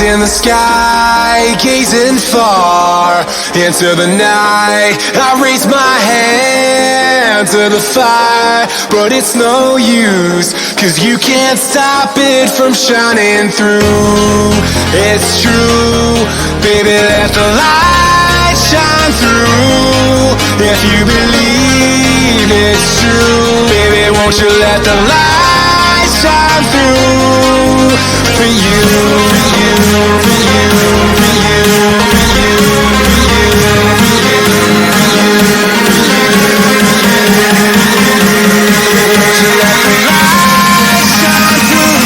in the sky, gazing far into the night. I raise my hand to the fire, but it's no use, 'cause you can't stop it from shining through. It's true, baby, let the light shine through. If you believe it's true, baby, won't you let the light shine through for you, for you, for you, for you, for you, for you, for you, won't you let the light shine through?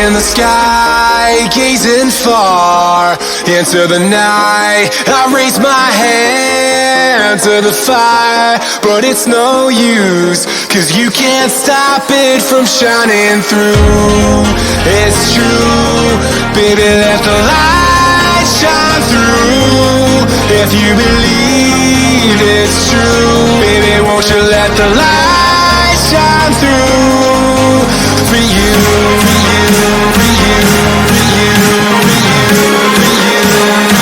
In the sky, gazing far into the night. I raise my hand to the fire, but it's no use, 'cause you can't stop it from shining through. It's true, baby, let the light shine through. If you believe it's true, baby, won't you let the light shine through for you, for you, for you, for you, for you, for you, for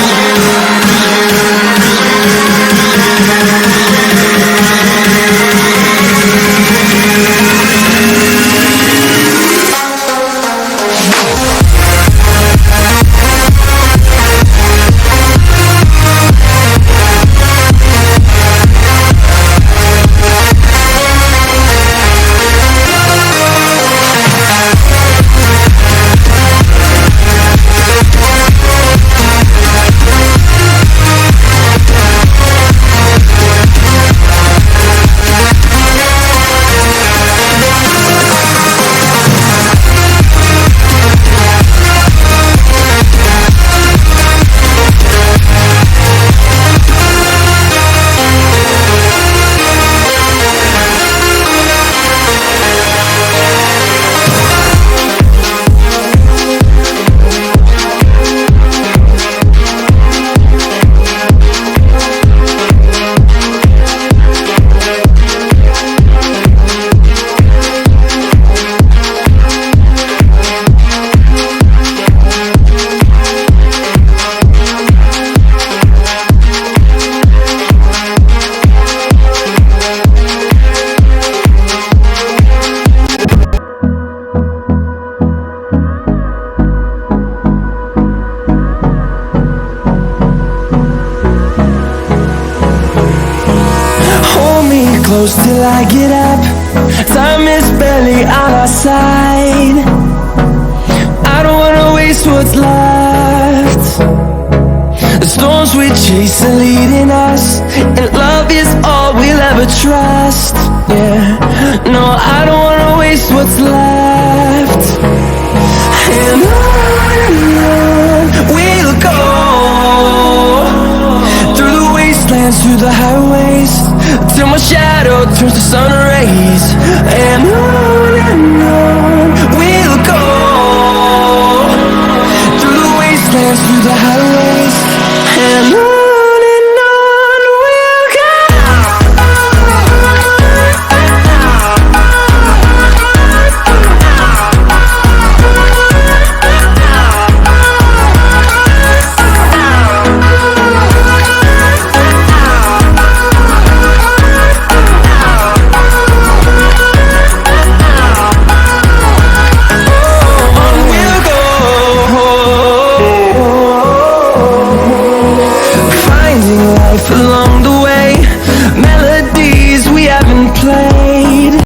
close till I get up. Time is barely on our side. I don't wanna waste what's left. The storms we chase are leading us, and love is all we'll ever trust. Yeah, no, I don't wanna waste what's left. And on we'll go, through the wastelands, through the highways, till my shadow turns to sun rays. And on